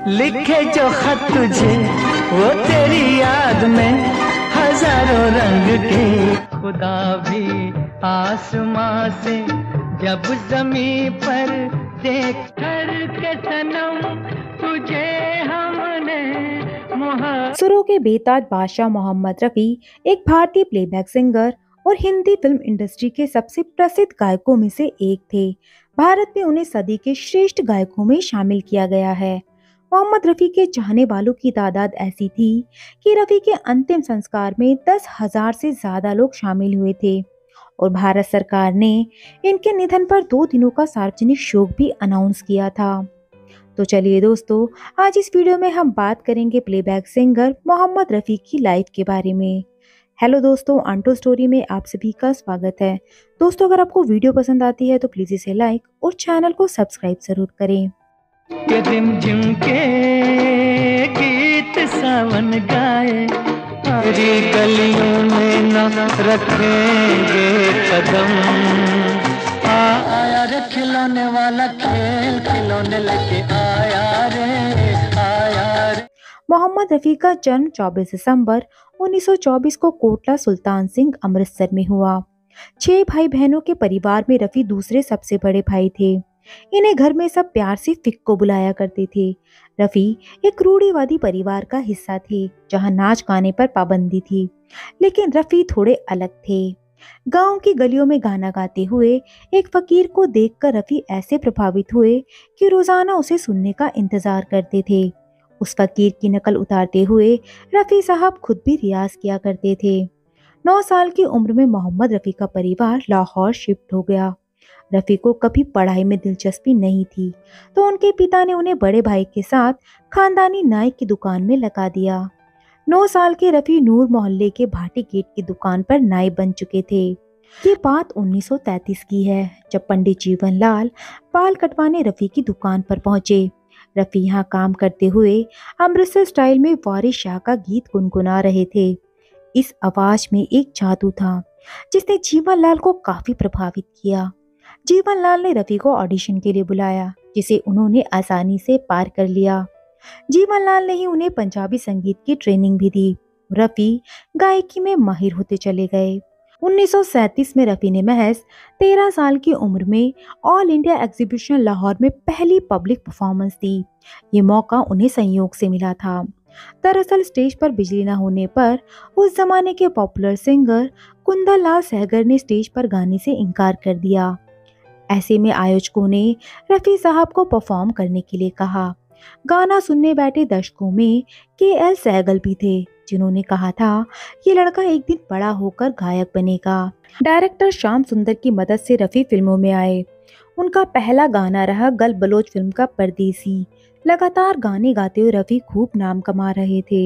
लिखे जो खत तुझे वो तेरी याद में हजारों रंग के। खुदा भी आसमां से जब जमीन पर देख कर के सनम तुझे हमने सुरों के बेताज बादशाह मोहम्मद रफी एक भारतीय प्लेबैक सिंगर और हिंदी फिल्म इंडस्ट्री के सबसे प्रसिद्ध गायकों में से एक थे। भारत में उन्हें सदी के श्रेष्ठ गायकों में शामिल किया गया है। मोहम्मद रफी के चाहने वालों की तादाद ऐसी थी कि रफी के अंतिम संस्कार में 10,000 से ज्यादा लोग शामिल हुए थे और भारत सरकार ने इनके निधन पर 2 दिनों का सार्वजनिक शोक भी अनाउंस किया था। तो चलिए दोस्तों, आज इस वीडियो में हम बात करेंगे प्लेबैक सिंगर मोहम्मद रफ़ी की लाइफ के बारे में। हेलो दोस्तों, आंटो स्टोरी में आप सभी का स्वागत है। दोस्तों, अगर आपको वीडियो पसंद आती है तो प्लीज इसे लाइक और चैनल को सब्सक्राइब जरूर करें। रिमझिम के गीत सावन गाए, हरी गलियों में न रखेंगे कदम। आया रे खिलौने वाला खेल खिलौने लेके आया रे, आया रे। मोहम्मद रफ़ी का जन्म 24 दिसंबर 1924 को कोटला सुल्तान सिंह अमृतसर में हुआ। 6 भाई बहनों के परिवार में रफ़ी दूसरे सबसे बड़े भाई थे। इन्हें घर में सब प्यार से फिक्को बुलाया करते थे। रफ़ी एक रूढ़िवादी परिवार का हिस्सा थे जहां नाच गाने पर पाबंदी थी, लेकिन रफ़ी थोड़े अलग थे। गांव की गलियों में गाना गाते हुए एक फकीर को देखकर रफ़ी ऐसे प्रभावित हुए कि रोजाना उसे सुनने का इंतजार करते थे। उस फकीर की नकल उतारते हुए रफ़ी साहब खुद भी रियाज किया करते थे। 9 साल की उम्र में मोहम्मद रफ़ी का परिवार लाहौर शिफ्ट हो गया। रफ़ी को कभी पढ़ाई में दिलचस्पी नहीं थी, तो उनके पिता ने उन्हें बड़े भाई के साथ खानदानी नाई की दुकान में लगा दिया। 9 साल के रफ़ी नूर मोहल्ले के भाटी गेट की दुकान पर नाई बन चुके थे। ये बात 1933 की है, जब पंडित जीवन लाल बाल कटवाने रफ़ी की दुकान पर पहुंचे। रफ़ी यहाँ काम करते हुए अमृतसर स्टाइल में वारिस शाह का गीत गुनगुना रहे थे। इस आवाज में एक जादू था जिसने जीवन लाल को काफी प्रभावित किया। जीवन लाल ने रफ़ी को ऑडिशन के लिए बुलाया, जिसे उन्होंने आसानी से पार कर लिया। जीवन लाल ने ही उन्हें पंजाबी संगीत की ट्रेनिंग भी दी। रफ़ी गायकी में माहिर होते चले गए। 1937 में रफ़ी ने महज 13 साल की उम्र में ऑल इंडिया एग्जीबिशन लाहौर में पहली पब्लिक परफॉर्मेंस दी। ये मौका उन्हें संयोग से मिला था। दरअसल स्टेज पर बिजली न होने पर उस जमाने के पॉपुलर सिंगर कुंदन लाल सहगर ने स्टेज पर गाने से इनकार कर दिया। ऐसे में आयोजकों ने रफ़ी साहब को परफॉर्म करने के लिए कहा। गाना सुनने बैठे दर्शकों में KL सहगल भी थे, जिन्होंने कहा था ये लड़का एक दिन बड़ा होकर गायक बनेगा। डायरेक्टर श्याम सुंदर की मदद से रफ़ी फिल्मों में आए। उनका पहला गाना रहा गल बलोच फिल्म का परदेसी। लगातार गाने गाते हुए रफ़ी खूब नाम कमा रहे थे।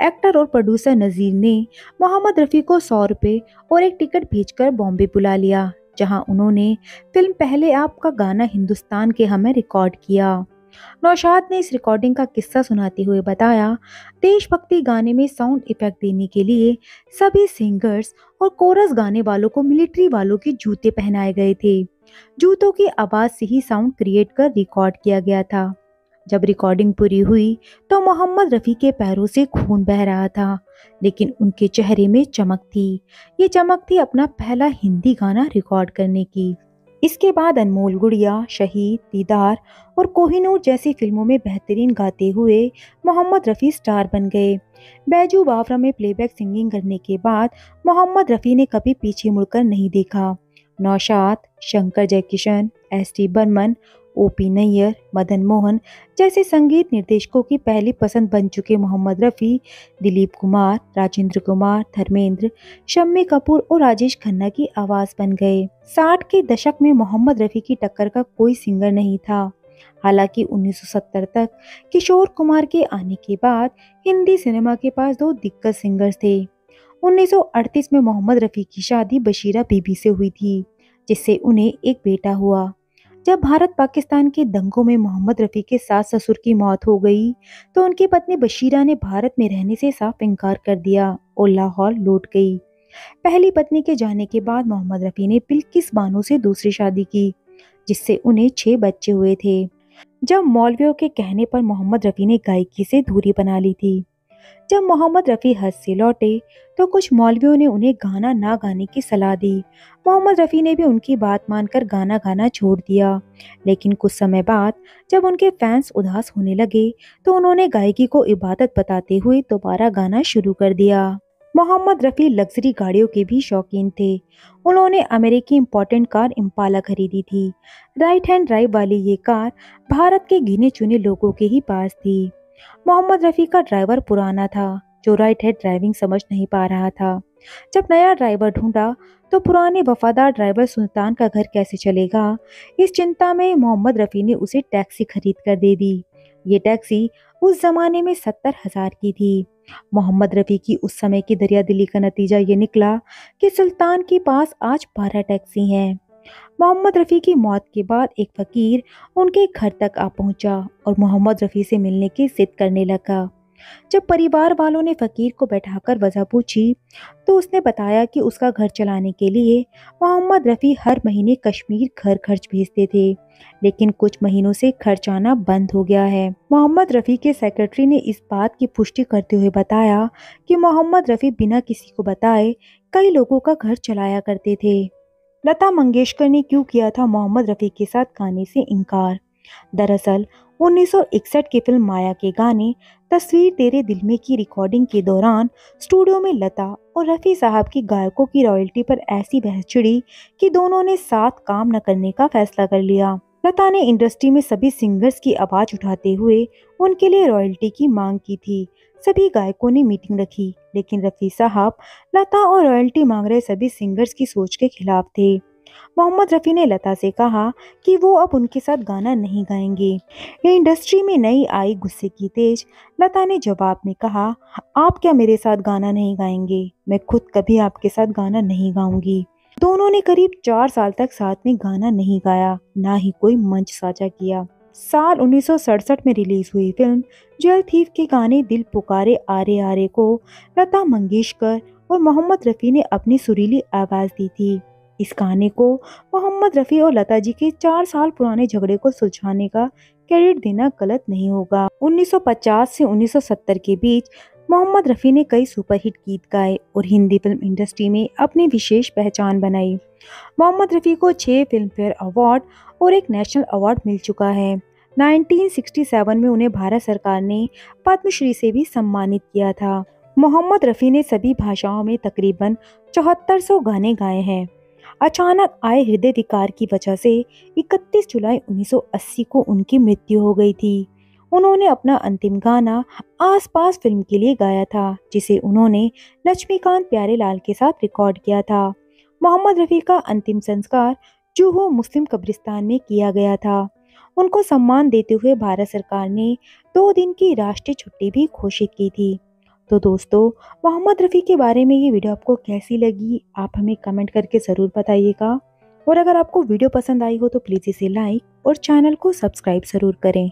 एक्टर और प्रोड्यूसर नजीर ने मोहम्मद रफ़ी को 100 रुपए और एक टिकट भेजकर बॉम्बे बुला लिया, जहां उन्होंने फिल्म पहले आपका गाना हिंदुस्तान के हमें रिकॉर्ड किया। नौशाद ने इस रिकॉर्डिंग का किस्सा सुनाते हुए बताया, देशभक्ति गाने में साउंड इफेक्ट देने के लिए सभी सिंगर्स और कोरस गाने वालों को मिलिट्री वालों के जूते पहनाए गए थे। जूतों की आवाज से ही साउंड क्रिएट कर रिकॉर्ड किया गया था। जब रिकॉर्डिंग पूरी हुई तो मोहम्मद रफ़ी के पैरों से खून बह रहा था, लेकिन उनके चेहरे में चमक थी। ये चमक थी अपना पहला हिंदी गाना रिकॉर्ड करने की। इसके बाद अनमोल गुड़िया, शहीद, दीदार और कोहिनूर जैसी फिल्मों में बेहतरीन गाते हुए मोहम्मद रफ़ी स्टार बन गए। बैजू बावरा में प्लेबैक सिंगिंग करने के बाद मोहम्मद रफ़ी ने कभी पीछे मुड़कर नहीं देखा। नौशाद, शंकर जयकिशन, ST बर्मन, OP नैयर, मदन मोहन जैसे संगीत निर्देशकों की पहली पसंद बन चुके मोहम्मद रफ़ी दिलीप कुमार, राजेंद्र कुमार, धर्मेंद्र, शम्मी कपूर और राजेश खन्ना की आवाज बन गए। 60 के दशक में मोहम्मद रफ़ी की टक्कर का कोई सिंगर नहीं था। हालांकि 1970 तक किशोर कुमार के आने के बाद हिंदी सिनेमा के पास 2 दिग्गज सिंगर्स थे। 1938 में मोहम्मद रफ़ी की शादी बशीरा बीबी से हुई थी, जिससे उन्हें एक बेटा हुआ। जब भारत पाकिस्तान के दंगों में मोहम्मद रफ़ी के सास ससुर की मौत हो गई तो उनकी पत्नी बशीरा ने भारत में रहने से साफ इनकार कर दिया और लाहौर लौट गई। पहली पत्नी के जाने के बाद मोहम्मद रफ़ी ने बिल्किस बानो से दूसरी शादी की, जिससे उन्हें 6 बच्चे हुए थे। जब मौलवियों के कहने पर मोहम्मद रफ़ी ने गायकी से दूरी बना ली थी। जब मोहम्मद रफ़ी हज से लौटे तो कुछ मौलवियों ने उन्हें गाना ना गाने की सलाह दी। मोहम्मद रफ़ी ने भी उनकी बात मानकर गाना गाना छोड़ दिया। लेकिन कुछ समय बाद जब उनके फैंस उदास होने लगे तो उन्होंने गायकी को इबादत बताते हुए दोबारा गाना शुरू कर दिया। मोहम्मद रफ़ी लग्जरी गाड़ियों के भी शौकीन थे। उन्होंने अमेरिकी इम्पोर्टेंट कार इम्पाला खरीदी थी। राइट हैंड ड्राइव वाली ये कार भारत के गिने चुने लोगों के ही पास थी। मोहम्मद रफ़ी का ड्राइवर पुराना था जो राइट हैंड ड्राइविंग समझ नहीं पा रहा था। जब नया ड्राइवर ढूंढा तो पुराने वफादार ड्राइवर सुल्तान का घर कैसे चलेगा, इस चिंता में मोहम्मद रफ़ी ने उसे टैक्सी खरीद कर दे दी। ये टैक्सी उस जमाने में 70,000 की थी। मोहम्मद रफ़ी की उस समय की दरियादिली का नतीजा ये निकला कि सुल्तान के पास आज 12 टैक्सी हैं। मोहम्मद रफ़ी की मौत के बाद एक फकीर उनके घर तक आ पहुंचा और मोहम्मद रफ़ी से मिलने की जिद करने लगा। जब परिवार वालों ने फकीर को बैठाकर वजह पूछी तो उसने बताया कि उसका घर चलाने के लिए मोहम्मद रफ़ी हर महीने कश्मीर घर खर्च भेजते थे, लेकिन कुछ महीनों से खर्च आना बंद हो गया है। मोहम्मद रफ़ी के सेक्रेटरी ने इस बात की पुष्टि करते हुए बताया कि मोहम्मद रफ़ी बिना किसी को बताए कई लोगों का घर चलाया करते थे। लता मंगेशकर ने क्यों किया था मोहम्मद रफ़ी के साथ गाने से इनकार? दरअसल 1961 की फिल्म माया के गाने तस्वीर तेरे दिल में की रिकॉर्डिंग के दौरान स्टूडियो में लता और रफ़ी साहब की गायकों की रॉयल्टी पर ऐसी बहस छिड़ी कि दोनों ने साथ काम न करने का फैसला कर लिया। लता ने इंडस्ट्री में सभी सिंगर्स की आवाज उठाते हुए उनके लिए रॉयल्टी की मांग की थी। सभी गायकों ने मीटिंग रखी, लेकिन रफ़ी साहब लता और रॉयल्टी मांग रहे सभी सिंगर्स की सोच के खिलाफ थे। मोहम्मद रफ़ी ने लता से कहा कि वो अब उनके साथ गाना नहीं गाएंगे। ये इंडस्ट्री में नई आई गुस्से की तेज लता ने जवाब में कहा, आप क्या मेरे साथ गाना नहीं गाएंगे? मैं खुद कभी आपके साथ गाना नहीं गाऊंगी। दोनों ने करीब 4 साल तक साथ में गाना नहीं गाया, ना ही कोई मंच साझा किया। साल 1967 में रिलीज हुई फिल्म जेल थीफ के गाने दिल पुकारे आरे आरे को लता मंगेशकर और मोहम्मद रफ़ी ने अपनी सुरीली आवाज दी थी। इस गाने को मोहम्मद रफ़ी और लता जी के 4 साल पुराने झगड़े को सुलझाने का क्रेडिट देना गलत नहीं होगा। 1950 से 1970 के बीच मोहम्मद रफ़ी ने कई सुपरहिट गीत गाए और हिंदी फिल्म इंडस्ट्री में अपनी विशेष पहचान बनाई। मोहम्मद रफ़ी को 6 फिल्म फेयर अवार्ड और एक नेशनल अवार्ड मिल चुका है। 1967 में उन्हें भारत सरकार ने पद्मश्री से भी सम्मानित किया था। मोहम्मद रफ़ी ने सभी भाषाओं में तकरीबन 7400 गाने गाए हैं। अचानक आए हृदय विकार की वजह से 31 जुलाई 1980 को उनकी मृत्यु हो गई थी। उन्होंने अपना अंतिम गाना आस पास फिल्म के लिए गाया था, जिसे उन्होंने लक्ष्मीकांत प्यारेलाल के साथ रिकॉर्ड किया था। मोहम्मद रफ़ी का अंतिम संस्कार जुहू मुस्लिम कब्रिस्तान में किया गया था। उनको सम्मान देते हुए भारत सरकार ने 2 दिन की राष्ट्रीय छुट्टी भी घोषित की थी। तो दोस्तों, मोहम्मद रफ़ी के बारे में ये वीडियो आपको कैसी लगी, आप हमें कमेंट करके ज़रूर बताइएगा। और अगर आपको वीडियो पसंद आई हो तो प्लीज़ इसे लाइक और चैनल को सब्सक्राइब ज़रूर करें।